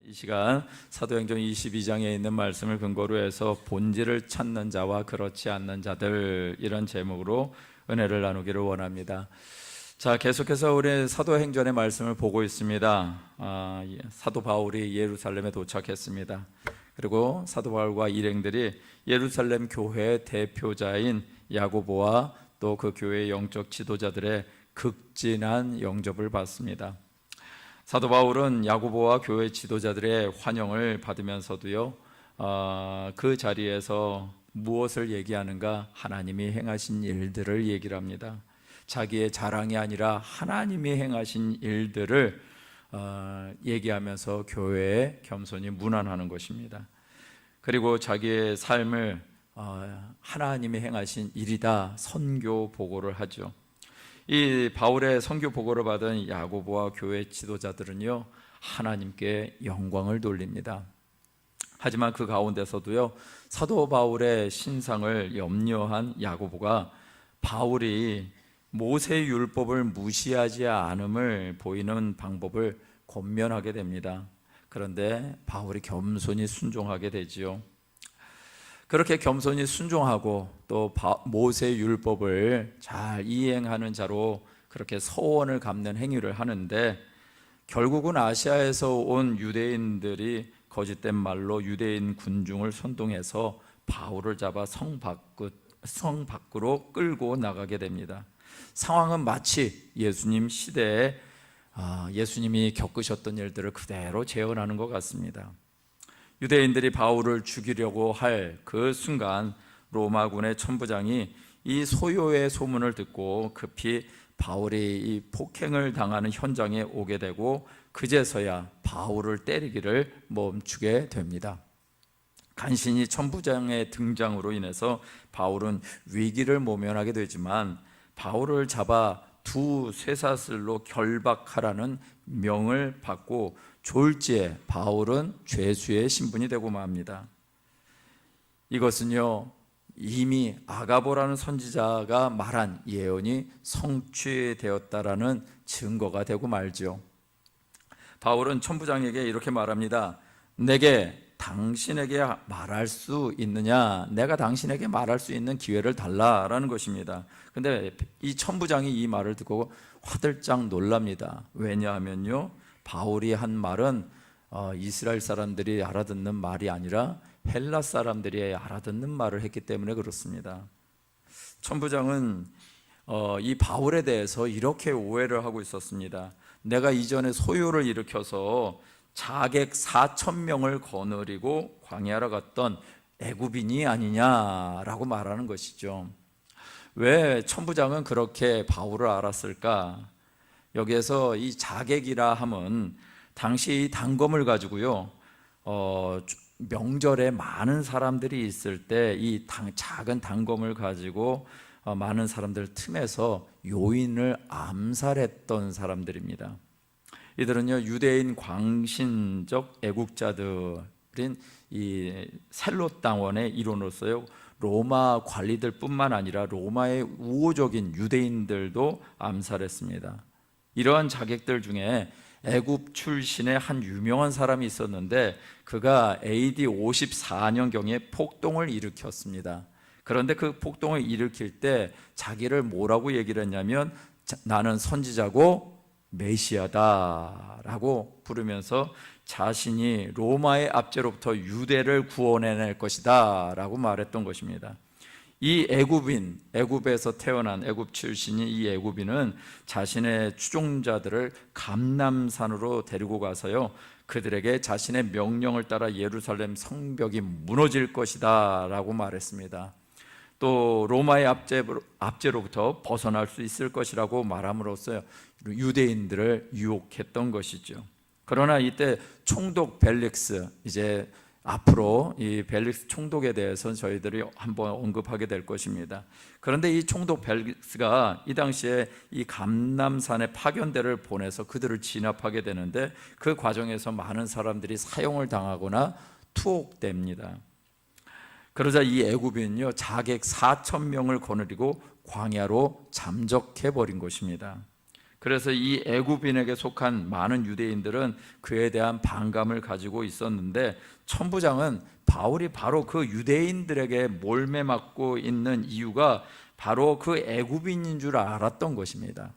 이 시간 사도행전 22장에 있는 말씀을 근거로 해서 본질을 찾는 자와 그렇지 않는 자들, 이런 제목으로 은혜를 나누기를 원합니다. 자, 계속해서 우리 사도행전의 말씀을 보고 있습니다. 사도 바울이 예루살렘에 도착했습니다. 그리고 사도 바울과 일행들이 예루살렘 교회의 대표자인 야고보와 또 그 교회의 영적 지도자들의 극진한 영접을 받습니다. 사도 바울은 야고보와 교회 지도자들의 환영을 받으면서도요, 그 자리에서 무엇을 얘기하는가? 하나님이 행하신 일들을 얘기를 합니다. 자기의 자랑이 아니라 하나님이 행하신 일들을 얘기하면서 교회에 겸손히 문안하는 것입니다. 그리고 자기의 삶을 하나님이 행하신 일이다 선교 보고를 하죠. 이 바울의 선교 보고를 받은 야고보와 교회 지도자들은요, 하나님께 영광을 돌립니다. 하지만 그 가운데서도요, 사도 바울의 신상을 염려한 야고보가 바울이 모세 율법을 무시하지 않음을 보이는 방법을 권면하게 됩니다. 그런데 바울이 겸손히 순종하게 되지요. 그렇게 겸손히 순종하고 또 모세 율법을 잘 이행하는 자로 그렇게 서원을 갚는 행위를 하는데, 결국은 아시아에서 온 유대인들이 거짓된 말로 유대인 군중을 선동해서 바울을 잡아 성 밖으로 끌고 나가게 됩니다. 상황은 마치 예수님 시대에 예수님이 겪으셨던 일들을 그대로 재현하는 것 같습니다. 유대인들이 바울을 죽이려고 할 그 순간 로마군의 천부장이 이 소요의 소문을 듣고 급히 바울이 이 폭행을 당하는 현장에 오게 되고, 그제서야 바울을 때리기를 멈추게 됩니다. 간신히 천부장의 등장으로 인해서 바울은 위기를 모면하게 되지만, 바울을 잡아 두 쇠사슬로 결박하라는 명을 받고 졸지에 바울은 죄수의 신분이 되고 맙니다. 이것은요, 이미 아가보라는 선지자가 말한 예언이 성취되었다라는 증거가 되고 말죠. 바울은 천부장에게 이렇게 말합니다. 내게 당신에게 말할 수 있느냐? 내가 당신에게 말할 수 있는 기회를 달라라는 것입니다. 근데 이 천부장이 이 말을 듣고 화들짝 놀랍니다. 왜냐하면요, 바울이 한 말은 이스라엘 사람들이 알아듣는 말이 아니라 헬라 사람들이 알아듣는 말을 했기 때문에 그렇습니다. 천부장은 이 바울에 대해서 이렇게 오해를 하고 있었습니다. 내가 이전에 소요를 일으켜서 자객 4,000명을 거느리고 광야로 갔던 애굽인이 아니냐라고 말하는 것이죠. 왜 천부장은 그렇게 바울을 알았을까? 여기에서 이 자객이라 함은 당시 이 단검을 가지고요, 명절에 많은 사람들이 있을 때 이 작은 단검을 가지고 많은 사람들 틈에서 요인을 암살했던 사람들입니다. 이들은요, 유대인 광신적 애국자들인 이 셀롯 당원의 일원으로서요, 로마 관리들 뿐만 아니라 로마의 우호적인 유대인들도 암살했습니다. 이러한 자객들 중에 애굽 출신의 한 유명한 사람이 있었는데, 그가 AD 54년경에 폭동을 일으켰습니다. 그런데 그 폭동을 일으킬 때 자기를 뭐라고 얘기를 했냐면, 나는 선지자고 메시아다 라고 부르면서 자신이 로마의 압제로부터 유대를 구원해낼 것이다 라고 말했던 것입니다. 이 애굽인, 애굽에서 태어난 애굽 출신인 이 애굽인은 자신의 추종자들을 감람산으로 데리고 가서요, 그들에게 자신의 명령을 따라 예루살렘 성벽이 무너질 것이다 라고 말했습니다. 또 로마의 압제로부터 벗어날 수 있을 것이라고 말함으로써 유대인들을 유혹했던 것이죠. 그러나 이때 총독 벨릭스, 이제 앞으로 이 벨릭스 총독에 대해서 저희들이 한번 언급하게 될 것입니다. 그런데 이 총독 벨릭스가 이 당시에 이 감람산에 파견대를 보내서 그들을 진압하게 되는데, 그 과정에서 많은 사람들이 사형을 당하거나 투옥됩니다. 그러자 이 애굽인은요, 자객 4,000명을 거느리고 광야로 잠적해 버린 것입니다. 그래서 이 애굽인에게 속한 많은 유대인들은 그에 대한 반감을 가지고 있었는데, 천부장은 바울이 바로 그 유대인들에게 몰매 맞고 있는 이유가 바로 그 애굽인인 줄 알았던 것입니다.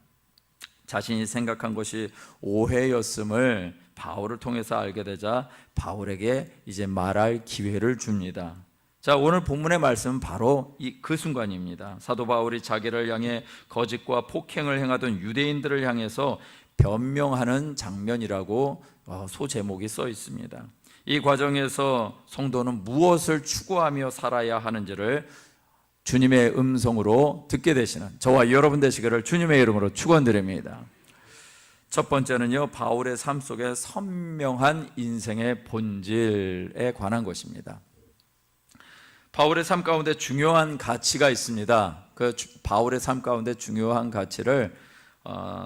자신이 생각한 것이 오해였음을 바울을 통해서 알게 되자 바울에게 이제 말할 기회를 줍니다. 자, 오늘 본문의 말씀은 바로 그 순간입니다. 사도 바울이 자기를 향해 거짓과 폭행을 행하던 유대인들을 향해서 변명하는 장면이라고 소제목이 써 있습니다. 이 과정에서 성도는 무엇을 추구하며 살아야 하는지를 주님의 음성으로 듣게 되시는 저와 여러분 되시기를 주님의 이름으로 축원드립니다. 첫 번째는요, 바울의 삶 속에 선명한 인생의 본질에 관한 것입니다. 바울의 삶 가운데 중요한 가치가 있습니다. 그 바울의 삶 가운데 중요한 가치를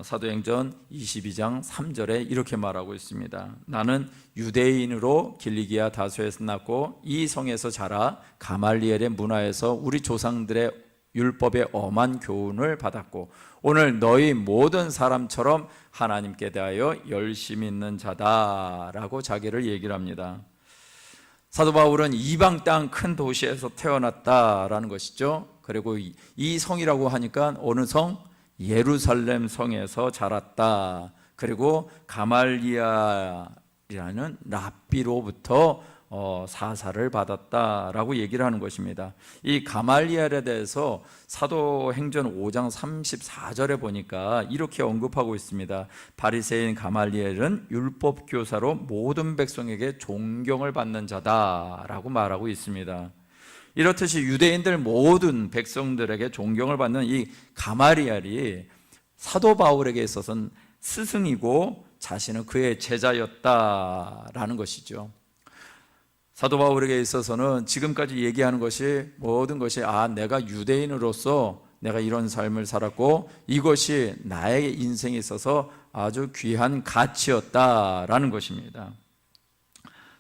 사도행전 22장 3절에 이렇게 말하고 있습니다. 나는 유대인으로 길리기아 다소에서 났고 이 성에서 자라 가말리엘의 문화에서 우리 조상들의 율법의 엄한 교훈을 받았고 오늘 너희 모든 사람처럼 하나님께 대하여 열심히 있는 자다라고 자기를 얘기를 합니다. 사도 바울은 이방 땅 큰 도시에서 태어났다라는 것이죠. 그리고 이 성이라고 하니까 어느 성? 예루살렘 성에서 자랐다. 그리고 가말리아라는 랍비로부터 사사를 받았다라고 얘기를 하는 것입니다. 이 가말리엘에 대해서 사도행전 5장 34절에 보니까 이렇게 언급하고 있습니다. 바리새인 가말리엘은 율법 교사로 모든 백성에게 존경을 받는 자다라고 말하고 있습니다. 이렇듯이 유대인들 모든 백성들에게 존경을 받는 이 가말리엘이 사도 바울에게 있어서는 스승이고 자신은 그의 제자였다라는 것이죠. 사도 바울에게 있어서는 지금까지 얘기하는 것이 모든 것이 내가 유대인으로서 내가 이런 삶을 살았고 이것이 나의 인생에 있어서 아주 귀한 가치였다라는 것입니다.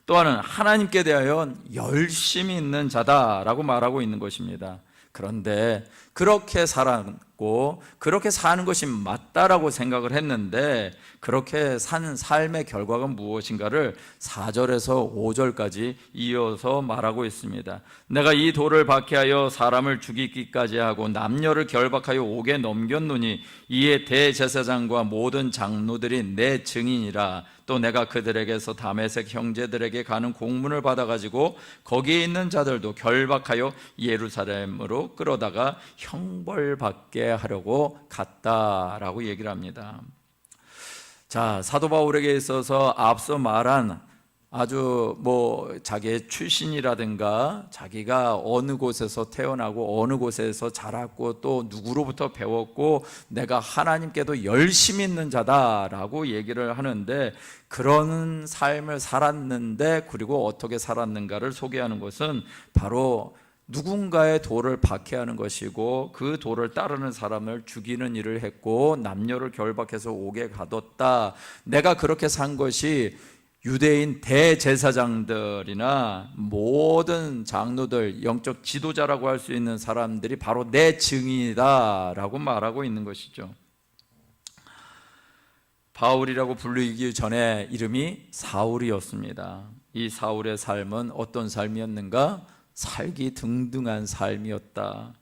또한 하나님께 대하여 열심히 있는 자다라고 말하고 있는 것입니다. 그런데 그렇게 살았고 그렇게 사는 것이 맞다라고 생각을 했는데 그렇게 사는 삶의 결과가 무엇인가를 4절에서 5절까지 이어서 말하고 있습니다. 내가 이 돌을 박해하여 사람을 죽이기까지 하고 남녀를 결박하여 옥에 넘겼노니 이에 대제사장과 모든 장로들이 내 증인이라. 또 내가 그들에게서 다메섹 형제들에게 가는 공문을 받아가지고 거기에 있는 자들도 결박하여 예루살렘으로 끌어다가 형벌받게 하려고 갔다라고 얘기를 합니다. 자, 사도 바울에게 있어서 앞서 말한 아주 자기의 출신이라든가 자기가 어느 곳에서 태어나고 어느 곳에서 자랐고 또 누구로부터 배웠고 내가 하나님께도 열심히 있는 자다라고 얘기를 하는데 그런 삶을 살았는데 그리고 어떻게 살았는가를 소개하는 것은 바로 누군가의 도를 박해하는 것이고 그 도를 따르는 사람을 죽이는 일을 했고 남녀를 결박해서 옥에 가뒀다. 내가 그렇게 산 것이 유대인 대제사장들이나 모든 장로들, 영적 지도자라고 할 수 있는 사람들이 바로 내 증인이다라고 말하고 있는 것이죠. 바울이라고 불리기 전에 이름이 사울이었습니다. 이 사울의 삶은 어떤 삶이었는가? 살기 등등한 삶이었다.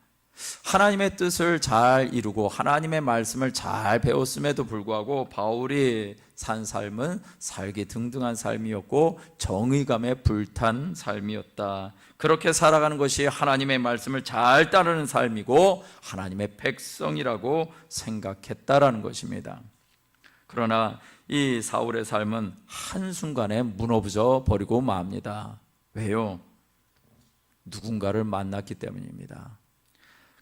하나님의 뜻을 잘 이루고 하나님의 말씀을 잘 배웠음에도 불구하고 바울이 산 삶은 살기 등등한 삶이었고 정의감에 불탄 삶이었다. 그렇게 살아가는 것이 하나님의 말씀을 잘 따르는 삶이고 하나님의 백성이라고 생각했다라는 것입니다. 그러나 이 사울의 삶은 한순간에 무너져 버리고 맙니다. 왜요? 누군가를 만났기 때문입니다.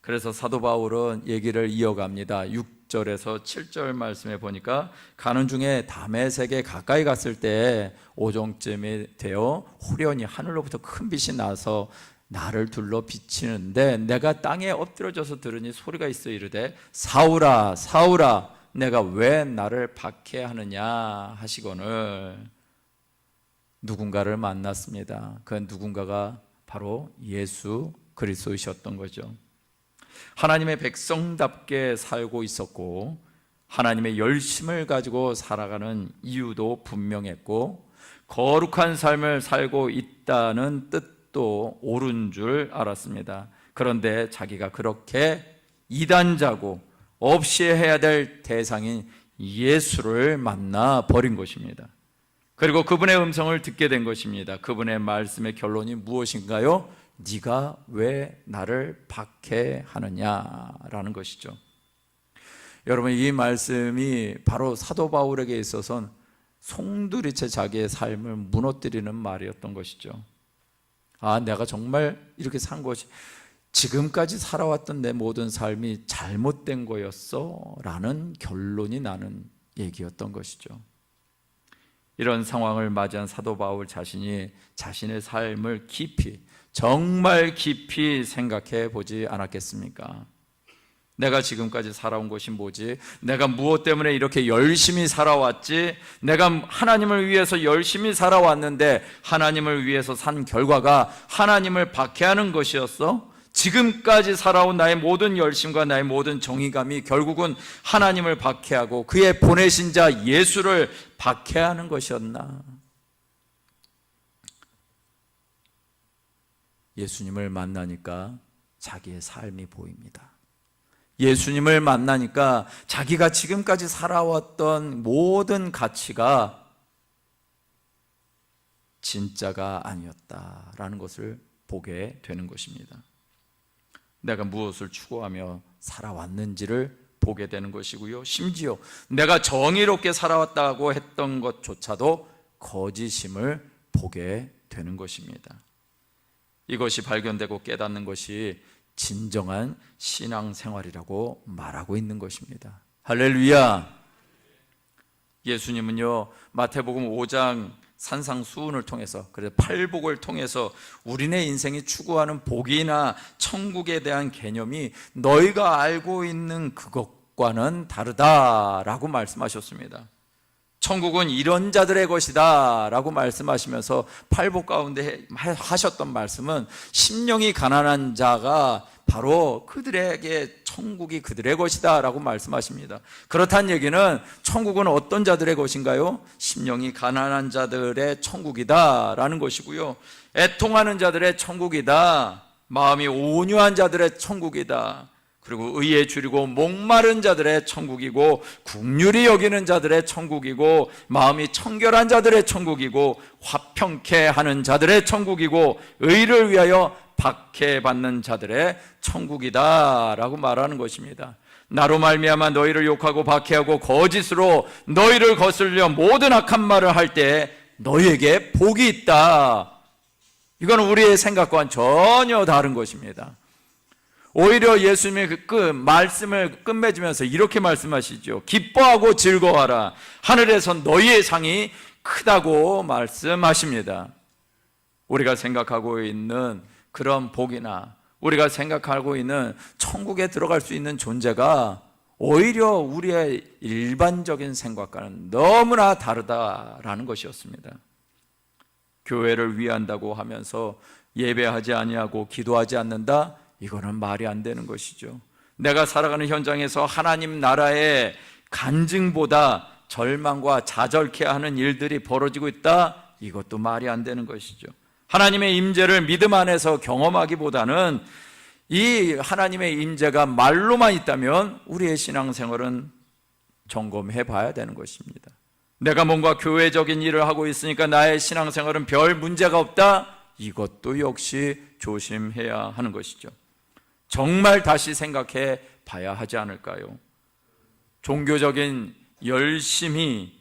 그래서 사도 바울은 얘기를 이어갑니다. 6절에서 7절 말씀에 보니까 가는 중에 다메섹에 가까이 갔을 때 오정쯤이 되어 후련히 하늘로부터 큰 빛이 나서 나를 둘러 비치는데 내가 땅에 엎드려져서 들으니 소리가 있어 이르되 사울아 사울아 내가 왜 나를 박해하느냐 하시거늘 누군가를 만났습니다. 그 누군가가 바로 예수 그리스도이셨던 거죠. 하나님의 백성답게 살고 있었고 하나님의 열심을 가지고 살아가는 이유도 분명했고 거룩한 삶을 살고 있다는 뜻도 옳은 줄 알았습니다. 그런데 자기가 그렇게 이단자고 없이 해야 될 대상인 예수를 만나 버린 것입니다. 그리고 그분의 음성을 듣게 된 것입니다. 그분의 말씀의 결론이 무엇인가요? 네가 왜 나를 박해하느냐라는 것이죠. 여러분, 이 말씀이 바로 사도 바울에게 있어서는 송두리째 자기의 삶을 무너뜨리는 말이었던 것이죠. 아, 내가 정말 이렇게 산 것이 지금까지 살아왔던 내 모든 삶이 잘못된 거였어 라는 결론이 나는 얘기였던 것이죠. 이런 상황을 맞이한 사도 바울 자신이 자신의 삶을 깊이, 정말 깊이 생각해 보지 않았겠습니까? 내가 지금까지 살아온 것이 뭐지? 내가 무엇 때문에 이렇게 열심히 살아왔지? 내가 하나님을 위해서 열심히 살아왔는데 하나님을 위해서 산 결과가 하나님을 박해하는 것이었어? 지금까지 살아온 나의 모든 열심과 나의 모든 정의감이 결국은 하나님을 박해하고 그의 보내신 자 예수를 박해하는 것이었나? 예수님을 만나니까 자기의 삶이 보입니다. 예수님을 만나니까 자기가 지금까지 살아왔던 모든 가치가 진짜가 아니었다라는 것을 보게 되는 것입니다. 내가 무엇을 추구하며 살아왔는지를 보게 되는 것이고요. 심지어 내가 정의롭게 살아왔다고 했던 것조차도 거짓임을 보게 되는 것입니다. 이것이 발견되고 깨닫는 것이 진정한 신앙생활이라고 말하고 있는 것입니다. 할렐루야! 예수님은요, 마태복음 5장 산상수훈을 통해서, 그래서 팔복을 통해서 우리네 인생이 추구하는 복이나 천국에 대한 개념이 너희가 알고 있는 그것과는 다르다라고 말씀하셨습니다. 천국은 이런 자들의 것이다 라고 말씀하시면서 팔복 가운데 하셨던 말씀은 심령이 가난한 자가 바로 그들에게 천국이 그들의 것이다 라고 말씀하십니다. 그렇다는 얘기는 천국은 어떤 자들의 것인가요? 심령이 가난한 자들의 천국이다 라는 것이고요, 애통하는 자들의 천국이다, 마음이 온유한 자들의 천국이다, 그리고 의에 줄이고 목마른 자들의 천국이고 긍휼히 여기는 자들의 천국이고 마음이 청결한 자들의 천국이고 화평케 하는 자들의 천국이고 의를 위하여 박해받는 자들의 천국이다 라고 말하는 것입니다. 나로 말미암아 너희를 욕하고 박해하고 거짓으로 너희를 거슬려 모든 악한 말을 할 때 너희에게 복이 있다. 이거는 우리의 생각과는 전혀 다른 것입니다. 오히려 예수님의 그 말씀을 끝맺으면서 이렇게 말씀하시죠. 기뻐하고 즐거워하라. 하늘에서 너희의 상이 크다고 말씀하십니다. 우리가 생각하고 있는 그런 복이나 우리가 생각하고 있는 천국에 들어갈 수 있는 존재가 오히려 우리의 일반적인 생각과는 너무나 다르다라는 것이었습니다. 교회를 위한다고 하면서 예배하지 아니하고 기도하지 않는다? 이거는 말이 안 되는 것이죠. 내가 살아가는 현장에서 하나님 나라의 간증보다 절망과 좌절케 하는 일들이 벌어지고 있다? 이것도 말이 안 되는 것이죠. 하나님의 임재를 믿음 안에서 경험하기보다는 이 하나님의 임재가 말로만 있다면 우리의 신앙생활은 점검해 봐야 되는 것입니다. 내가 뭔가 교회적인 일을 하고 있으니까 나의 신앙생활은 별 문제가 없다? 이것도 역시 조심해야 하는 것이죠. 정말 다시 생각해 봐야 하지 않을까요? 종교적인 열심히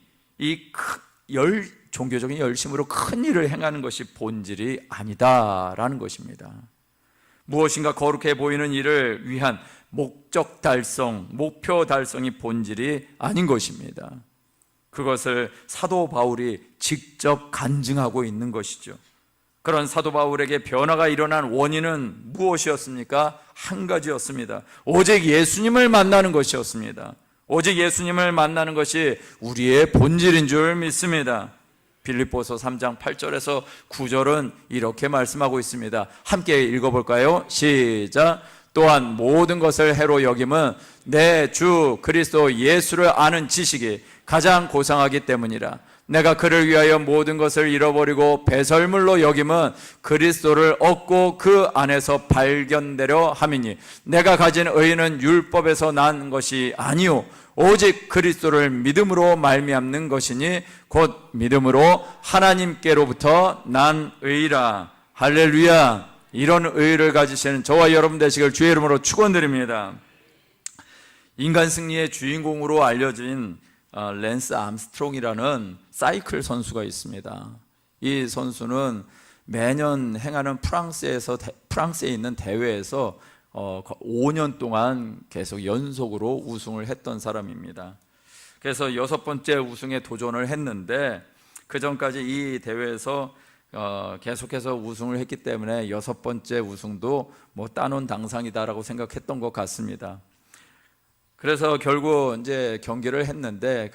종교적인 열심으로 큰 일을 행하는 것이 본질이 아니다라는 것입니다. 무엇인가 거룩해 보이는 일을 위한 목적 달성, 목표 달성이 본질이 아닌 것입니다. 그것을 사도 바울이 직접 간증하고 있는 것이죠. 그런 사도 바울에게 변화가 일어난 원인은 무엇이었습니까? 한 가지였습니다. 오직 예수님을 만나는 것이었습니다. 오직 예수님을 만나는 것이 우리의 본질인 줄 믿습니다. 빌립보서 3장 8절에서 9절은 이렇게 말씀하고 있습니다. 함께 읽어볼까요? 시작. 또한 모든 것을 해로 여김은 내 주 그리스도 예수를 아는 지식이 가장 고상하기 때문이라. 내가 그를 위하여 모든 것을 잃어버리고 배설물로 여김은 그리스도를 얻고 그 안에서 발견되려 함이니 내가 가진 의는 율법에서 난 것이 아니요 오직 그리스도를 믿음으로 말미암는 것이니 곧 믿음으로 하나님께로부터 난 의라. 할렐루야. 이런 의를 가지시는 저와 여러분 되시길 주의 이름으로 축원드립니다. 인간 승리의 주인공으로 알려진 랜스 암스트롱이라는 사이클 선수가 있습니다. 이 선수는 매년 행하는 프랑스에 있는 대회에서 5년 동안 계속 연속으로 우승을 했던 사람입니다. 그래서 6번째 우승에 도전을 했는데 그 전까지 이 대회에서 계속해서 우승을 했기 때문에 6번째 우승도 뭐 따놓은 당상이다라고 생각했던 것 같습니다. 그래서 결국 이제 경기를 했는데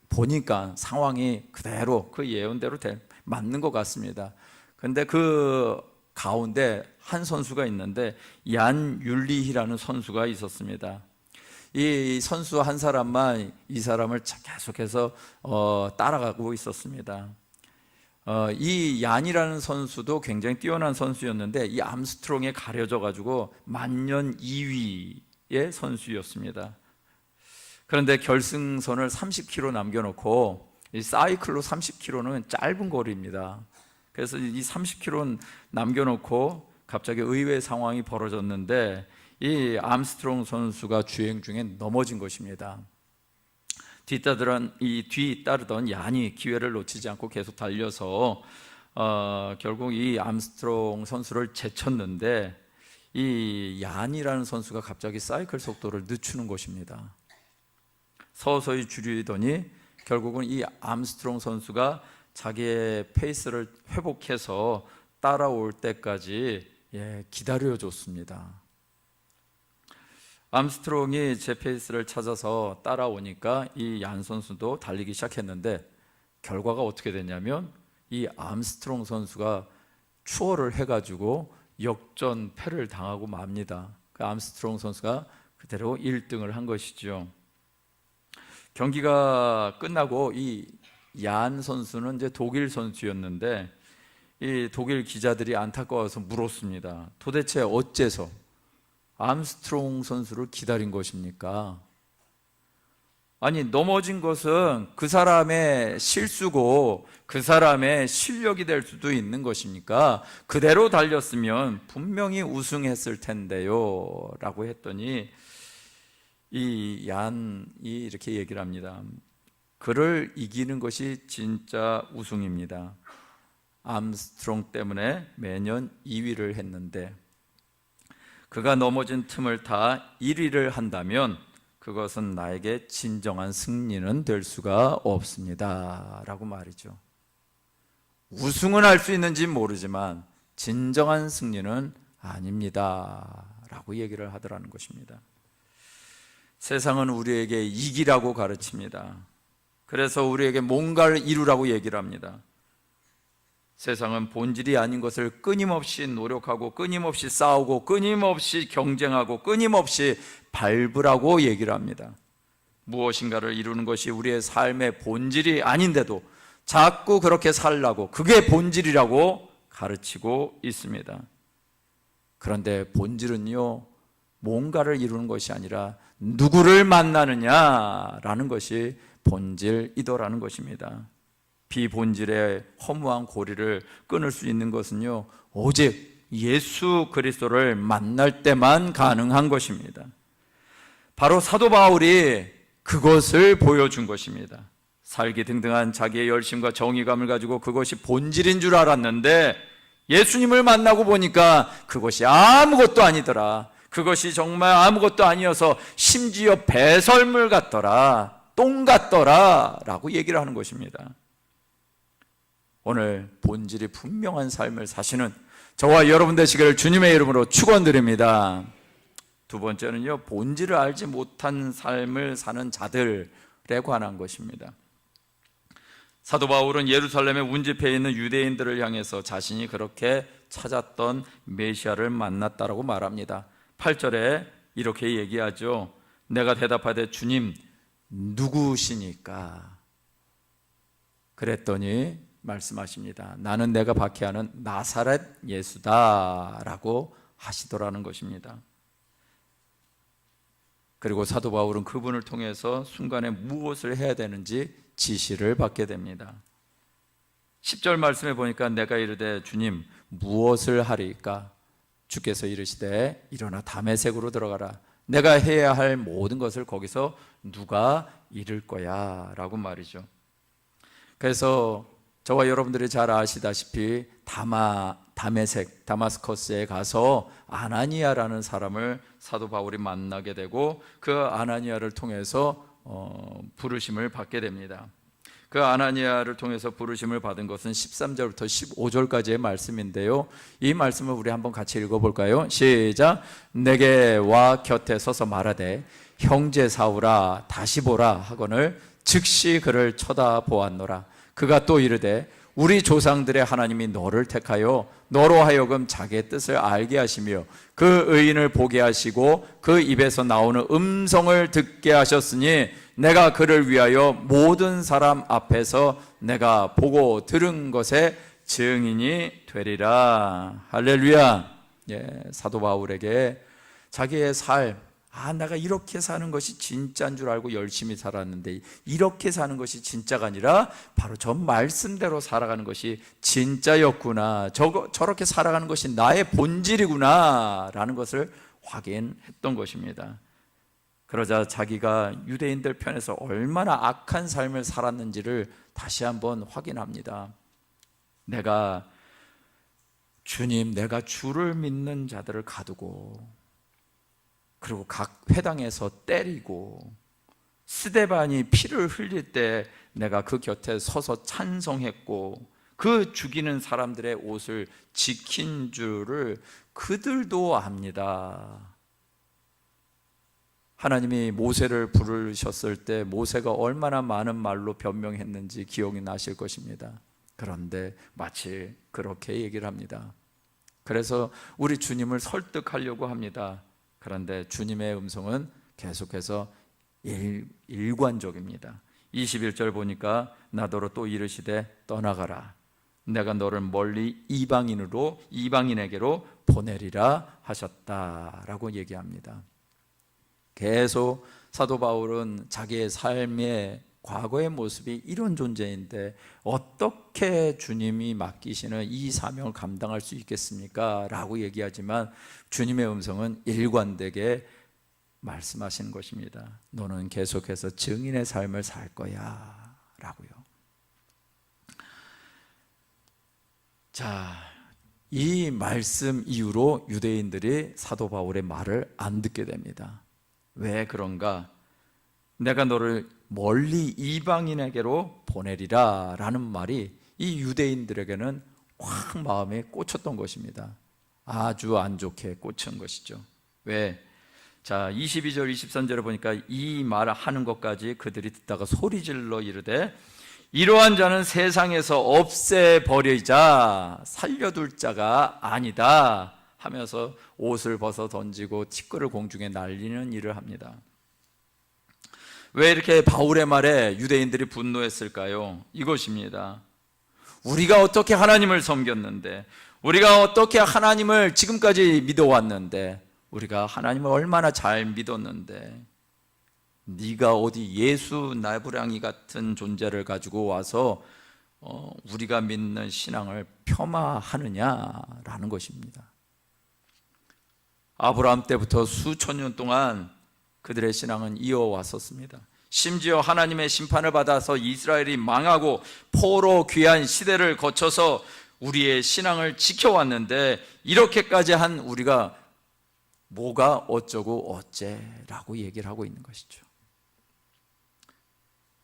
보니까 상황이 그대로 그 예언대로 맞는 것 같습니다. 근데 그 가운데 한 선수가 있는데 얀 율리히라는 선수가 있었습니다. 이 선수 한 사람만 이 사람을 계속해서 따라가고 있었습니다. 이 얀이라는 선수도 굉장히 뛰어난 선수였는데 이 암스트롱에 가려져 가지고 만년 2위의 선수였습니다. 그런데 결승선을 30km 남겨놓고 이 사이클로 30km는 짧은 거리입니다. 그래서 이 30km 남겨놓고 갑자기 의외의 상황이 벌어졌는데 이 암스트롱 선수가 주행 중에 넘어진 것입니다. 뒤따르던 얀이 기회를 놓치지 않고 계속 달려서 결국 이 암스트롱 선수를 제쳤는데 이 얀이라는 선수가 갑자기 사이클 속도를 늦추는 것입니다. 서서히 줄이더니 결국은 이 암스트롱 선수가 자기의 페이스를 회복해서 따라올 때까지 기다려줬습니다. 암스트롱이 제 페이스를 찾아서 따라오니까 이 얀 선수도 달리기 시작했는데 결과가 어떻게 됐냐면 이 암스트롱 선수가 추월을 해가지고 역전패를 당하고 맙니다. 그 암스트롱 선수가 그대로 1등을 한 것이죠. 경기가 끝나고 이 얀 선수는 이제 독일 선수였는데 이 독일 기자들이 안타까워서 물었습니다. 도대체 어째서 암스트롱 선수를 기다린 것입니까? 아니, 넘어진 것은 그 사람의 실수고 그 사람의 실력이 될 수도 있는 것입니까? 그대로 달렸으면 분명히 우승했을 텐데요 라고 했더니 이 얀이 이렇게 얘기를 합니다. 그를 이기는 것이 진짜 우승입니다. 암스트롱 때문에 매년 2위를 했는데 그가 넘어진 틈을 타 1위를 한다면 그것은 나에게 진정한 승리는 될 수가 없습니다 라고 말이죠. 우승은 할 수 있는지 모르지만 진정한 승리는 아닙니다 라고 얘기를 하더라는 것입니다. 세상은 우리에게 이기라고 가르칩니다. 그래서 우리에게 뭔가를 이루라고 얘기를 합니다. 세상은 본질이 아닌 것을 끊임없이 노력하고 끊임없이 싸우고 끊임없이 경쟁하고 끊임없이 밟으라고 얘기를 합니다. 무엇인가를 이루는 것이 우리의 삶의 본질이 아닌데도 자꾸 그렇게 살라고, 그게 본질이라고 가르치고 있습니다. 그런데 본질은요, 뭔가를 이루는 것이 아니라 누구를 만나느냐라는 것이 본질이더라는 것입니다. 비본질의 허무한 고리를 끊을 수 있는 것은요, 오직 예수 그리스도를 만날 때만 가능한 것입니다. 바로 사도 바울이 그것을 보여준 것입니다. 살기등등한 자기의 열심과 정의감을 가지고 그것이 본질인 줄 알았는데 예수님을 만나고 보니까 그것이 아무것도 아니더라. 그것이 정말 아무것도 아니어서 심지어 배설물 같더라, 똥 같더라 라고 얘기를 하는 것입니다. 오늘 본질이 분명한 삶을 사시는 저와 여러분 되시기를 주님의 이름으로 축원드립니다. 두 번째는요, 본질을 알지 못한 삶을 사는 자들에 관한 것입니다. 사도 바울은 예루살렘에 운집해 있는 유대인들을 향해서 자신이 그렇게 찾았던 메시아를 만났다라고 말합니다. 8절에 이렇게 얘기하죠. 내가 대답하되 주님 누구시니까? 그랬더니 말씀하십니다. 나는 내가 박해하는 나사렛 예수다라고 하시더라는 것입니다. 그리고 사도 바울은 그분을 통해서 순간에 무엇을 해야 되는지 지시를 받게 됩니다. 10절 말씀에 보니까 내가 이르되 주님 무엇을 하리까? 주께서 이르시되 일어나 다메섹으로 들어가라. 내가 해야 할 모든 것을 거기서 누가 이룰 거야 라고 말이죠. 그래서 저와 여러분들이 잘 아시다시피 다메섹, 다마스커스에 가서 아나니아라는 사람을 사도 바울이 만나게 되고 그 아나니아를 통해서 부르심을 받게 됩니다. 그 아나니아를 통해서 부르심을 받은 것은 13절부터 15절까지의 말씀인데요. 이 말씀을 우리 한번 같이 읽어볼까요? 시작. 내게 와 곁에 서서 말하되 형제 사울아 다시 보라 하거늘 즉시 그를 쳐다보았노라. 그가 또 이르되 우리 조상들의 하나님이 너를 택하여 너로 하여금 자기의 뜻을 알게 하시며 그 의인을 보게 하시고 그 입에서 나오는 음성을 듣게 하셨으니 내가 그를 위하여 모든 사람 앞에서 내가 보고 들은 것에 증인이 되리라. 할렐루야. 사도 바울에게 자기의 삶, 내가 이렇게 사는 것이 진짜인 줄 알고 열심히 살았는데 이렇게 사는 것이 진짜가 아니라 바로 저 말씀대로 살아가는 것이 진짜였구나, 저렇게 살아가는 것이 나의 본질이구나 라는 것을 확인했던 것입니다. 그러자 자기가 유대인들 편에서 얼마나 악한 삶을 살았는지를 다시 한번 확인합니다. 내가 주를 믿는 자들을 가두고 그리고 각 회당에서 때리고 스데반이 피를 흘릴 때 내가 그 곁에 서서 찬송했고 그 죽이는 사람들의 옷을 지킨 줄을 그들도 압니다. 하나님이 모세를 부르셨을 때 모세가 얼마나 많은 말로 변명했는지 기억이 나실 것입니다. 그런데 마치 그렇게 얘기를 합니다. 그래서 우리 주님을 설득하려고 합니다. 그런데 주님의 음성은 계속해서 일관적입니다. 21절 보니까 나더러 또 이르시되 떠나가라. 내가 너를 멀리 이방인에게로 보내리라 하셨다라고 얘기합니다. 계속 사도 바울은 자기의 삶의 과거의 모습이 이런 존재인데 어떻게 주님이 맡기시는 이 사명을 감당할 수 있겠습니까? 라고 얘기하지만 주님의 음성은 일관되게 말씀하시는 것입니다. 너는 계속해서 증인의 삶을 살 거야 라고요. 자, 이 말씀 이후로 유대인들이 사도 바울의 말을 안 듣게 됩니다. 왜 그런가? 내가 너를 멀리 이방인에게로 보내리라 라는 말이 이 유대인들에게는 확 마음에 꽂혔던 것입니다. 아주 안 좋게 꽂힌 것이죠. 왜? 자, 22절 23절에 보니까 이 말을 하는 것까지 그들이 듣다가 소리질러 이르되 이러한 자는 세상에서 없애버리자 살려둘 자가 아니다 하면서 옷을 벗어 던지고 티끌을 공중에 날리는 일을 합니다. 왜 이렇게 바울의 말에 유대인들이 분노했을까요? 이것입니다. 우리가 어떻게 하나님을 섬겼는데, 우리가 어떻게 하나님을 지금까지 믿어왔는데, 우리가 하나님을 얼마나 잘 믿었는데 네가 어디 예수 나부랑이 같은 존재를 가지고 와서 우리가 믿는 신앙을 폄하하느냐라는 것입니다. 아브라함 때부터 수천 년 동안 그들의 신앙은 이어왔었습니다. 심지어 하나님의 심판을 받아서 이스라엘이 망하고 포로 귀한 시대를 거쳐서 우리의 신앙을 지켜왔는데 이렇게까지 한 우리가 뭐가 어쩌고 어째라고 얘기를 하고 있는 것이죠.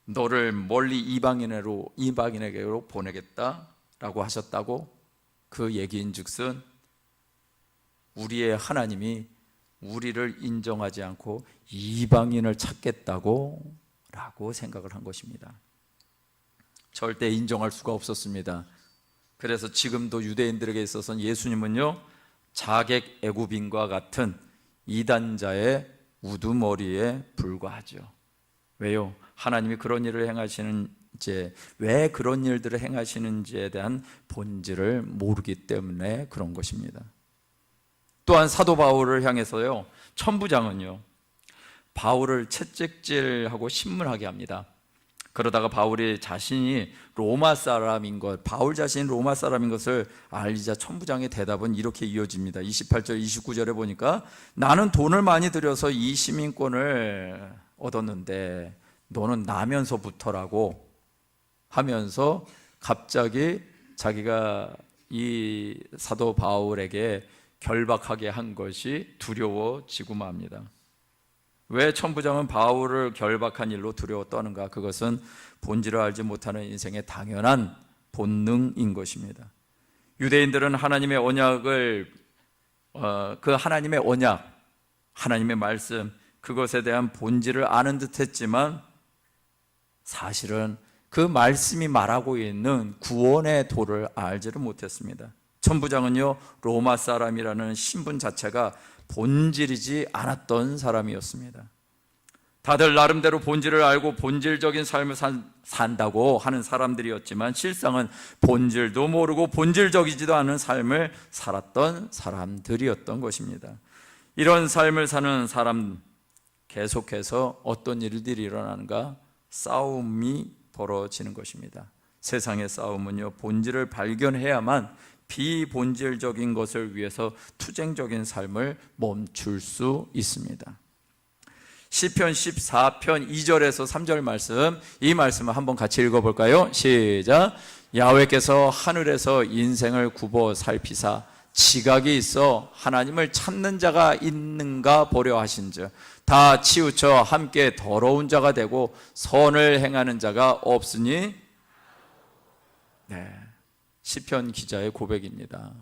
너를 멀리 이방인에게로 보내겠다라고 하셨다고 그 얘기인즉슨 우리의 하나님이 우리를 인정하지 않고 이방인을 찾겠다고 라고 생각을 한 것입니다. 절대 인정할 수가 없었습니다. 그래서 지금도 유대인들에게 있어서는 예수님은요 자객 애굽인과 같은 이단자의 우두머리에 불과하죠. 왜요? 하나님이 그런 일을 행하시는지, 왜 그런 일들을 행하시는지에 대한 본질을 모르기 때문에 그런 것입니다. 또한 사도 바울을 향해서요, 천부장은요, 바울을 채찍질하고 신문하게 합니다. 그러다가 바울이 자신이 로마 사람인 것, 바울 자신이 로마 사람인 것을 알리자 천부장의 대답은 이렇게 이어집니다. 28절 29절에 보니까 나는 돈을 많이 들여서 이 시민권을 얻었는데 너는 나면서부터라고 하면서 갑자기 자기가 이 사도 바울에게 결박하게 한 것이 두려워지고 맙니다. 왜 천부장은 바울을 결박한 일로 두려워 떠는가? 그것은 본질을 알지 못하는 인생의 당연한 본능인 것입니다. 유대인들은 하나님의 언약을 그 하나님의 언약, 하나님의 말씀, 그것에 대한 본질을 아는 듯 했지만 사실은 그 말씀이 말하고 있는 구원의 도를 알지를 못했습니다. 천부장은요, 로마 사람이라는 신분 자체가 본질이지 않았던 사람이었습니다. 다들 나름대로 본질을 알고 본질적인 삶을 산다고 하는 사람들이었지만 실상은 본질도 모르고 본질적이지도 않은 삶을 살았던 사람들이었던 것입니다. 이런 삶을 사는 사람, 계속해서 어떤 일들이 일어나는가? 싸움이 벌어지는 것입니다. 세상의 싸움은요, 본질을 발견해야만 비본질적인 것을 위해서 투쟁적인 삶을 멈출 수 있습니다. 시편 14편 2절에서 3절 말씀, 이 말씀을 한번 같이 읽어볼까요? 시작. 야훼께서 하늘에서 인생을 굽어 살피사 지각이 있어 하나님을 찾는 자가 있는가 보려 하신즉 다 치우쳐 함께 더러운 자가 되고 선을 행하는 자가 없으니. 네, 시편 기자의 고백입니다.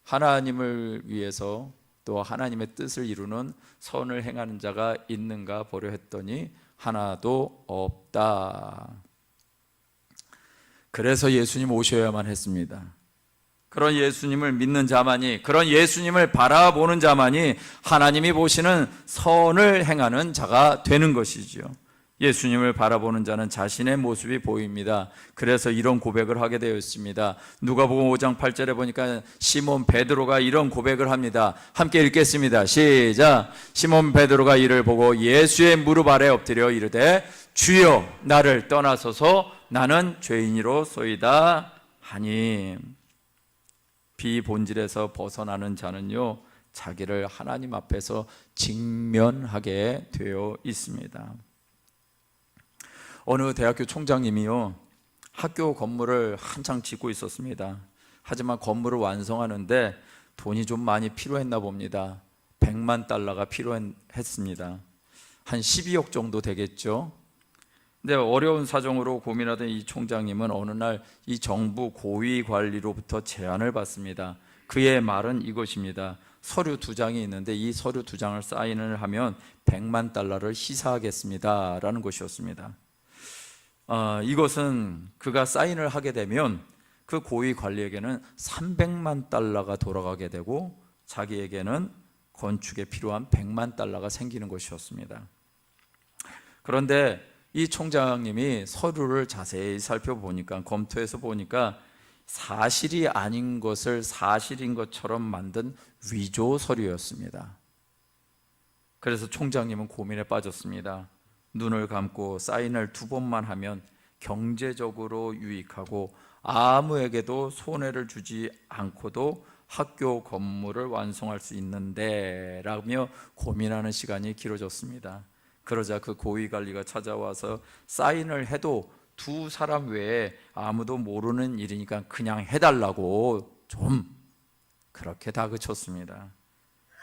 하나님을 위해서 또 하나님의 뜻을 이루는 선을 행하는 자가 있는가 보려 했더니 하나도 없다. 그래서 예수님 오셔야만 했습니다. 그런 예수님을 믿는 자만이, 그런 예수님을 바라보는 자만이 하나님이 보시는 선을 행하는 자가 되는 것이죠. 예수님을 바라보는 자는 자신의 모습이 보입니다. 그래서 이런 고백을 하게 되어 있습니다. 누가복음 5장 8절에 보니까 시몬 베드로가 이런 고백을 합니다. 함께 읽겠습니다. 시작. 시몬 베드로가 이를 보고 예수의 무릎 아래 엎드려 이르되 주여 나를 떠나소서 나는 죄인이로소이다 하니. 비본질에서 벗어나는 자는요, 자기를 하나님 앞에서 직면하게 되어 있습니다. 어느 대학교 총장님이요, 학교 건물을 한창 짓고 있었습니다. 하지만 건물을 완성하는데 돈이 좀 많이 필요했나 봅니다. 100만 달러가 필요했습니다. 한 12억 정도 되겠죠. 근데 어려운 사정으로 고민하던 이 총장님은 어느 날 이 정부 고위 관리로부터 제안을 받습니다. 그의 말은 이것입니다. 서류 2장이 있는데 이 서류 2장을 사인을 하면 100만 달러를 시사하겠습니다 라는 것이었습니다. 이것은 그가 사인을 하게 되면 그 고위 관리에게는 300만 달러가 돌아가게 되고 자기에게는 건축에 필요한 100만 달러가 생기는 것이었습니다. 그런데 이 총장님이 서류를 자세히 살펴보니까, 검토해서 보니까 사실이 아닌 것을 사실인 것처럼 만든 위조 서류였습니다. 그래서 총장님은 고민에 빠졌습니다. 눈을 감고 사인을 2번만 하면 경제적으로 유익하고 아무에게도 손해를 주지 않고도 학교 건물을 완성할 수 있는데 라며 고민하는 시간이 길어졌습니다. 그러자 그 고위관리가 찾아와서 사인을 해도 2 사람 외에 아무도 모르는 일이니까 그냥 해달라고 좀 그렇게 다그쳤습니다.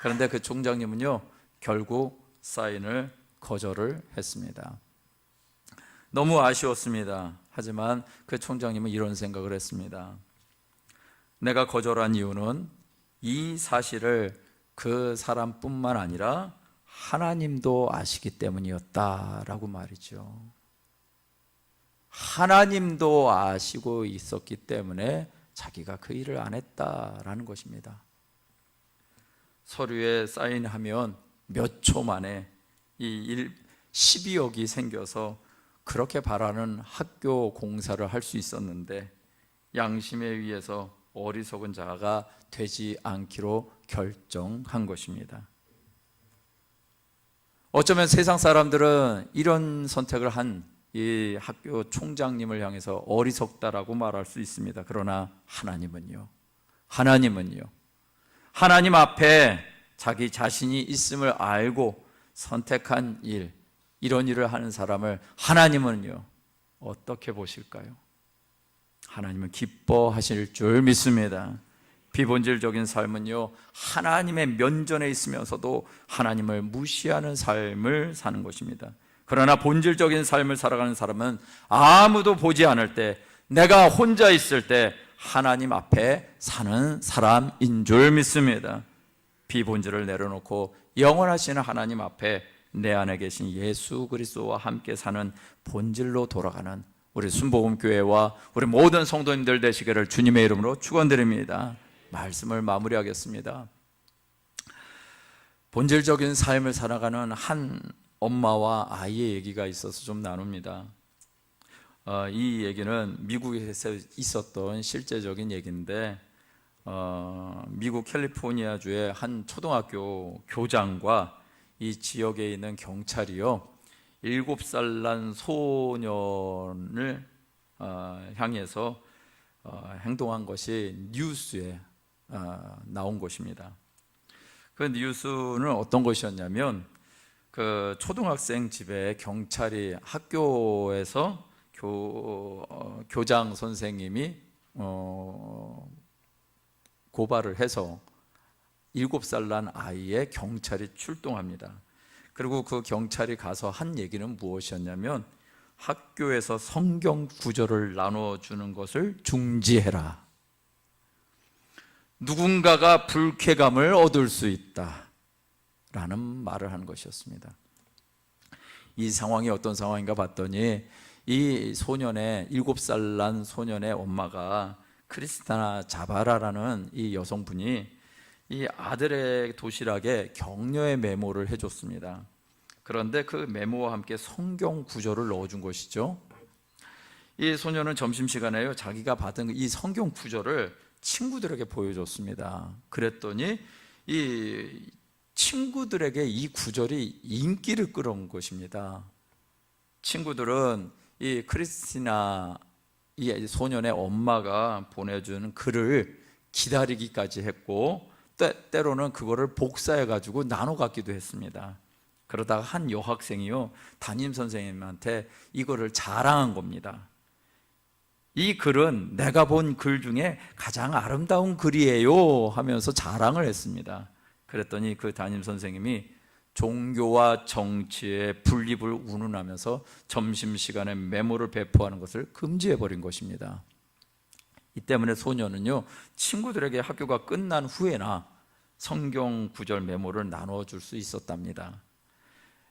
그런데 그 총장님은요, 결국 사인을 거절을 했습니다. 너무 아쉬웠습니다. 하지만 그 총장님은 이런 생각을 했습니다. 내가 거절한 이유는 이 사실을 그 사람뿐만 아니라 하나님도 아시기 때문이었다라고 말이죠. 하나님도 아시고 있었기 때문에 자기가 그 일을 안 했다라는 것입니다. 서류에 사인하면 몇 초 만에 이 12억이 생겨서 그렇게 바라는 학교 공사를 할 수 있었는데 양심에 의해서 어리석은 자가 되지 않기로 결정한 것입니다. 어쩌면 세상 사람들은 이런 선택을 한 이 학교 총장님을 향해서 어리석다라고 말할 수 있습니다. 그러나 하나님은 하나님 앞에 자기 자신이 있음을 알고 선택한 이런 일을 하는 사람을 하나님은요 어떻게 보실까요? 하나님은 기뻐하실 줄 믿습니다. 비본질적인 삶은요 하나님의 면전에 있으면서도 하나님을 무시하는 삶을 사는 것입니다. 그러나 본질적인 삶을 살아가는 사람은 아무도 보지 않을 때, 내가 혼자 있을 때 하나님 앞에 사는 사람인 줄 믿습니다. 비본질을 내려놓고 영원하신 하나님 앞에 내 안에 계신 예수 그리스도와 함께 사는 본질로 돌아가는 우리 순복음교회와 우리 모든 성도님들 되시기를 주님의 이름으로 축원드립니다. 말씀을 마무리하겠습니다. 본질적인 삶을 살아가는 한 엄마와 아이의 얘기가 있어서 좀 나눕니다. 이 얘기는 미국에서 있었던 실제적인 얘기인데 미국 캘리포니아주의 한 초등학교 교장과 이 지역에 있는 경찰이요 7살 난 소년을 향해서 행동한 것이 뉴스에 나온 것입니다. 그 뉴스는 어떤 것이었냐면 그 초등학생 집에 경찰이 학교에서 교장 선생님이 고발을 해서 7살 난 아이의 경찰이 출동합니다. 그리고 그 경찰이 가서 한 얘기는 무엇이었냐면 학교에서 성경 구절을 나눠주는 것을 중지해라. 누군가가 불쾌감을 얻을 수 있다 라는 말을 한 것이었습니다. 이 상황이 어떤 상황인가 봤더니 이 소년의 7살 난 소년의 엄마가 크리스타나 자바라라는 이 여성분이 이 아들의 도시락에 격려의 메모를 해줬습니다. 그런데 그 메모와 함께 성경 구절을 넣어준 것이죠. 이 소년은 점심시간에요 자기가 받은 이 성경 구절을 친구들에게 보여줬습니다. 그랬더니 이 친구들에게 이 구절이 인기를 끌어온 것입니다. 친구들은 이 크리스티나 이 소년의 엄마가 보내준 글을 기다리기까지 했고 때로는 그거를 복사해 가지고 나눠 갖기도 했습니다. 그러다가 한 여학생이요 담임 선생님한테 이거를 자랑한 겁니다. 이 글은 내가 본 글 중에 가장 아름다운 글이에요 하면서 자랑을 했습니다. 그랬더니 그 담임 선생님이 종교와 정치의 분립을 운운하면서 점심시간에 메모를 배포하는 것을 금지해버린 것입니다. 이 때문에 소년은요 친구들에게 학교가 끝난 후에나 성경 구절 메모를 나눠줄 수 있었답니다.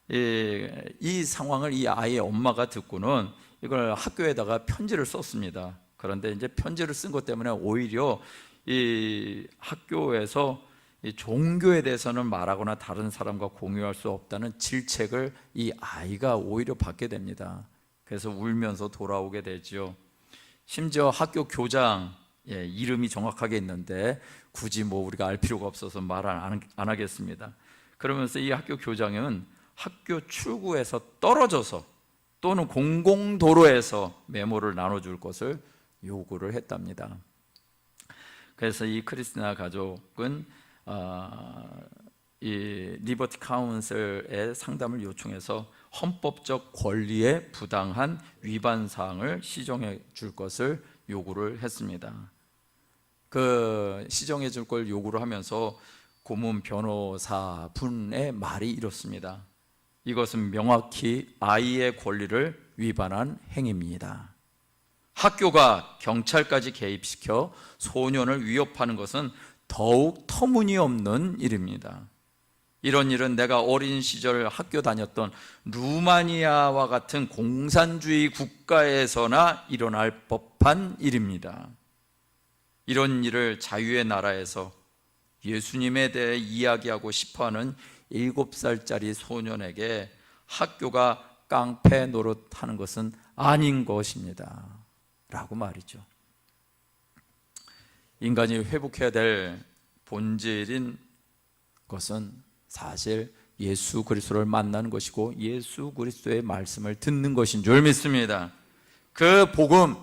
이 상황을 이 아이의 엄마가 듣고는 이걸 학교에다가 편지를 썼습니다. 그런데 이제 편지를 쓴 것 때문에 오히려 이 학교에서 이 종교에 대해서는 말하거나 다른 사람과 공유할 수 없다는 질책을 이 아이가 오히려 받게 됩니다. 그래서 울면서 돌아오게 되죠. 심지어 학교 교장 이름이 정확하게 있는데 굳이 우리가 알 필요가 없어서 말 안 하겠습니다. 그러면서 이 학교 교장은 학교 출구에서 떨어져서 또는 공공도로에서 메모를 나눠줄 것을 요구를 했답니다. 그래서 이 크리스티나 가족은 이 리버티 카운슬의 상담을 요청해서 헌법적 권리에 부당한 위반 사항을 시정해 줄 것을 요구를 했습니다. 그 시정해 줄 걸 요구를 하면서 고문 변호사 분의 말이 이렇습니다. 이것은 명확히 아이의 권리를 위반한 행위입니다. 학교가 경찰까지 개입시켜 소년을 위협하는 것은 더욱 터무니없는 일입니다. 이런 일은 내가 어린 시절 학교 다녔던 루마니아와 같은 공산주의 국가에서나 일어날 법한 일입니다. 이런 일을 자유의 나라에서 예수님에 대해 이야기하고 싶어하는 7살짜리 소년에게 학교가 깡패 노릇하는 것은 아닌 것입니다 라고 말이죠. 인간이 회복해야 될 본질인 것은 사실 예수 그리스도를 만나는 것이고 예수 그리스도의 말씀을 듣는 것인 줄 믿습니다. 그 복음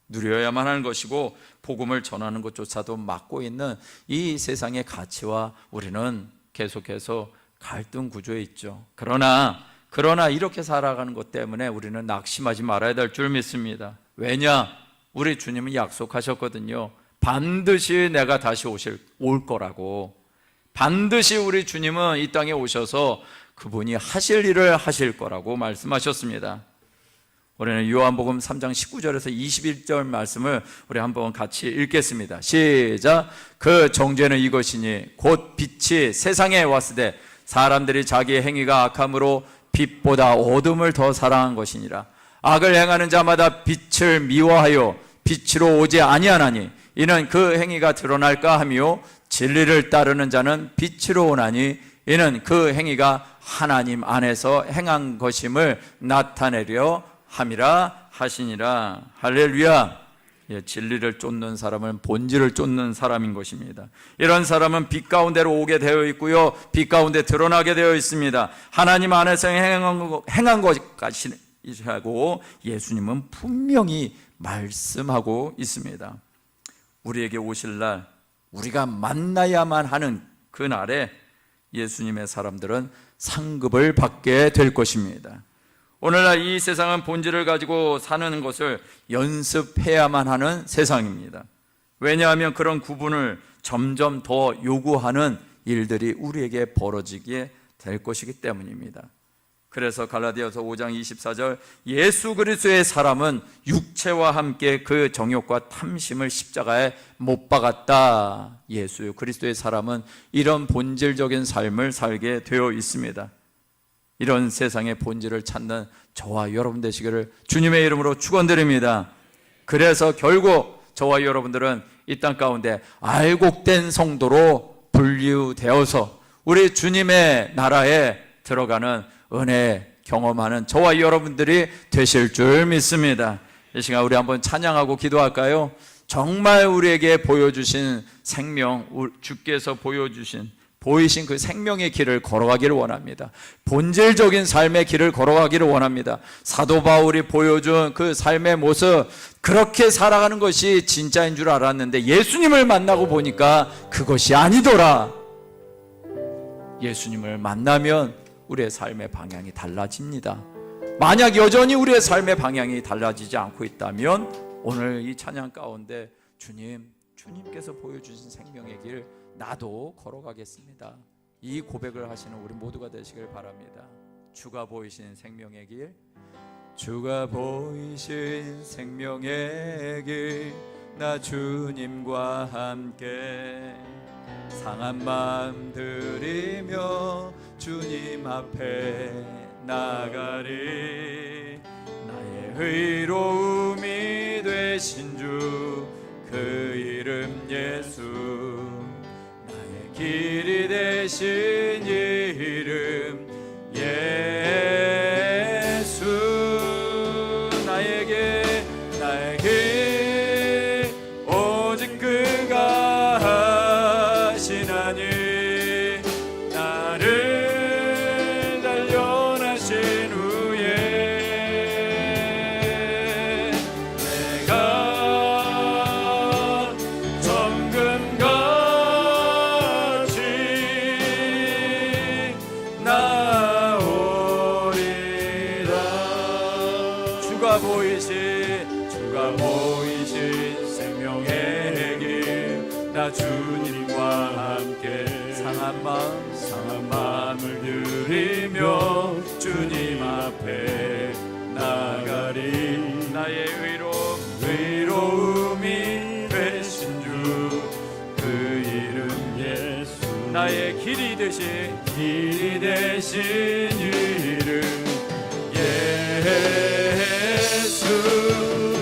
누려야만 하는 것이고 복음을 전하는 것조차도 맡고 있는 이 세상의 가치와 우리는 계속해서 갈등 구조에 있죠. 그러나 이렇게 살아가는 것 때문에 우리는 낙심하지 말아야 될 줄 믿습니다. 왜냐? 우리 주님은 약속하셨거든요. 반드시 내가 다시 올 거라고. 반드시 우리 주님은 이 땅에 오셔서 그분이 하실 일을 하실 거라고 말씀하셨습니다. 우리는 요한복음 3장 19절에서 21절 말씀을 우리 한번 같이 읽겠습니다. 시작. 그 정죄는 이것이니 곧 빛이 세상에 왔을 때 사람들이 자기의 행위가 악함으로 빛보다 어둠을 더 사랑한 것이니라. 악을 행하는 자마다 빛을 미워하여 빛으로 오지 아니하나니 이는 그 행위가 드러날까 하며 진리를 따르는 자는 빛으로 오나니 이는 그 행위가 하나님 안에서 행한 것임을 나타내려 함이라 하시니라. 할렐루야. 진리를 쫓는 사람은 본질을 쫓는 사람인 것입니다. 이런 사람은 빛 가운데로 오게 되어 있고요, 빛 가운데 드러나게 되어 있습니다. 하나님 안에서 행한 것까지라고 예수님은 분명히 말씀하고 있습니다. 우리에게 오실 날, 우리가 만나야만 하는 그 날에 예수님의 사람들은 상급을 받게 될 것입니다. 오늘날 이 세상은 본질을 가지고 사는 것을 연습해야만 하는 세상입니다. 왜냐하면 그런 구분을 점점 더 요구하는 일들이 우리에게 벌어지게 될 것이기 때문입니다. 그래서 갈라디아서 5장 24절 예수 그리스도의 사람은 육체와 함께 그 정욕과 탐심을 십자가에 못 박았다. 예수 그리스도의 사람은 이런 본질적인 삶을 살게 되어 있습니다. 이런 세상의 본질을 찾는 저와 여러분 되시기를 주님의 이름으로 축원드립니다. 그래서 결국 저와 여러분들은 이 땅 가운데 알곡된 성도로 분류되어서 우리 주님의 나라에 들어가는 은혜 경험하는 저와 여러분들이 되실 줄 믿습니다. 이 시간 우리 한번 찬양하고 기도할까요? 정말 우리에게 보여주신 생명, 주께서 보이신 그 생명의 길을 걸어가기를 원합니다. 본질적인 삶의 길을 걸어가기를 원합니다. 사도 바울이 보여준 그 삶의 모습, 그렇게 살아가는 것이 진짜인 줄 알았는데 예수님을 만나고 보니까 그것이 아니더라. 예수님을 만나면 우리의 삶의 방향이 달라집니다. 만약 여전히 우리의 삶의 방향이 달라지지 않고 있다면 오늘 이 찬양 가운데 주님께서 보여주신 생명의 길 나도 걸어가겠습니다. 이 고백을 하시는 우리 모두가 되시길 바랍니다. 주가 보이신 생명의 길, 주가 보이신 생명의 길, 나 주님과 함께 상한 마음 들이며 주님 앞에 나가리. 나의 의로움이 되신 주 그 이름 예수, 나의 길이 되신 이름 예수. 나에게 오직 그가 하시나니 나를 단련하신 후에 내가 정금같이 나오리라. 주가 보이신 생명의 길, 나 주님과 함께 상한 마음을 들이며 주님 앞에 나가리. 나의 의로움이 되신 주 그 이름 예수, 나의 길이 되신 이름 예수.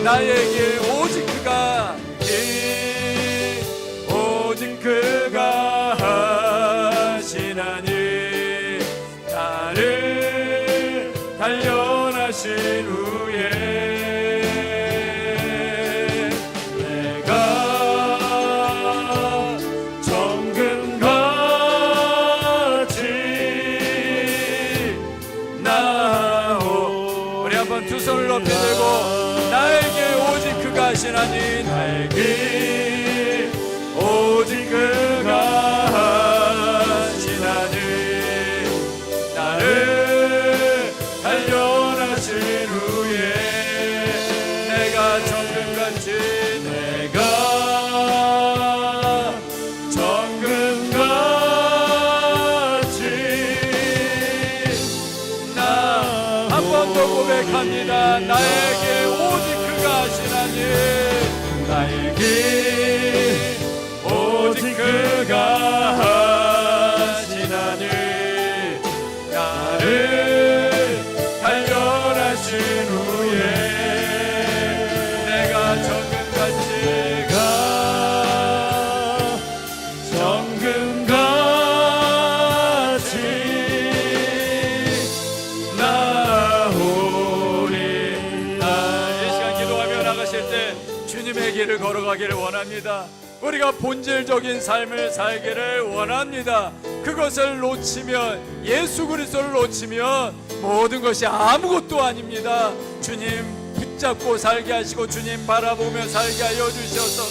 나의 길 오직 그가 하시나 나에게 오직 그가 하시나니 나에게 오직 그가 하시나니 나를 단련하신 후에 내가 정금같이 주님의 길을 걸어가기를 원합니다. 우리가 본질적인 삶을 살기를 원합니다. 그것을 놓치면, 예수 그리스도를 놓치면 모든 것이 아무것도 아닙니다. 주님 붙잡고 살게 하시고 주님 바라보며 살게 하여 주셔서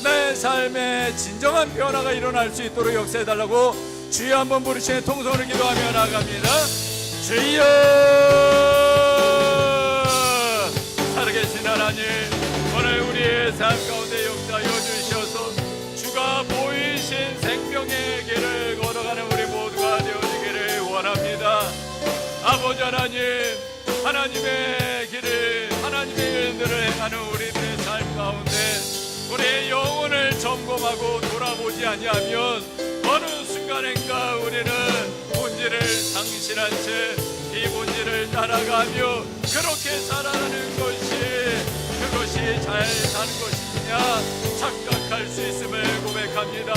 내 삶에 진정한 변화가 일어날 수 있도록 역사해달라고 주여 한번 부르시는 통성으로 기도하며 나아갑니다. 주여, 살아계신 하나님, 오늘 우리의 삶 가운데 역사하여 주셔서 주가 보이신 생명의 길을 걸어가는 우리 모두가 되어지기를 원합니다. 아버지 하나님, 하나님의 길을, 하나님의 일들을 행하는 우리들의 삶 가운데 우리의 영혼을 점검하고 돌아보지 아니하면 어느 순간인가 우리는 본질을 상실한 채 이 본질을 따라가며 그렇게 살아가는 그것이 잘 사는 것이냐 착각할 수 있음을 고백합니다.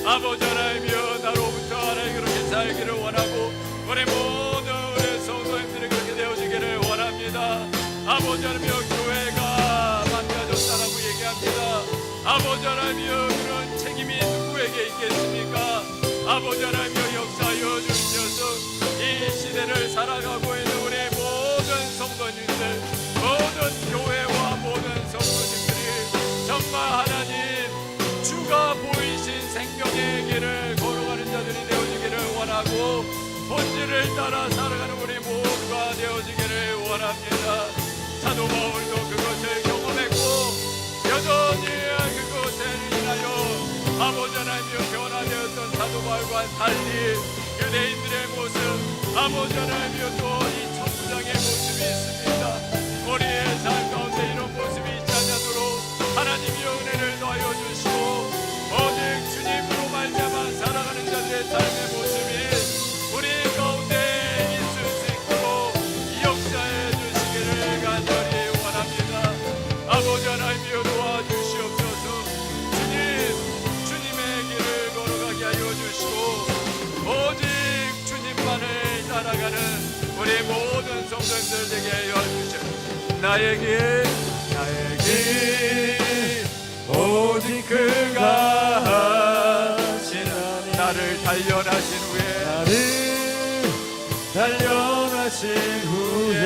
아버지 하나님이여, 나로부터 하나님 그렇게 살기를 원하고 우리 모든 우리 성도님들이 그렇게 되어지기를 원합니다. 아버지 하나님이여, 교회가 망가졌다라고 얘기합니다. 아버지 하나님이여, 그런 책임이 누구에게 있겠습니까? 아버지 하나님이여, 역사하여 주셔서 이 시대를 살아가고 있는 우리 모든 성도님들, 모든 교회와 모든 성도님들이 정말 하나님 주가 보이신 생명의 길을 걸어가는 자들이 되어지기를 원하고 본질을 따라 살아가는 우리 모두가 되어지기를 원합니다. 사도 바울도 그것을 경험했고 여전히 그것에 인하여 아버지 하나님의 변화되었던 사도 바울과 달리 유대인들의 모습, 아버지 하나님이여, 또 이 천부장의 모습이 있습니다. 우리의 삶 가운데 이런 모습이 있지 않도록 하나님이여 은혜를 더하여 주시고 오직 주님으로 말미암아 살아가는 자들의 삶의 모습이 우리 가운데 있을 수 있도록 역사해 주시기를 간절히 원합니다. 아버지 하나님이여, 도와주시옵소서. 주님의 길을 걸어가게 하여 주시고 오직 주님만을 따라가는 우리 모든 성도님들 되게 하여 주시옵소서. 나에게 오직 그가 하시나니 나를 단련하신 후에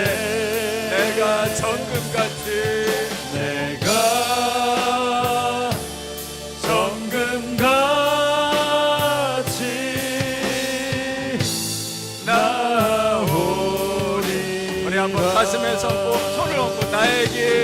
내가 정금같이 나오리. 우리 한번 가슴에 손을 얹고 나에게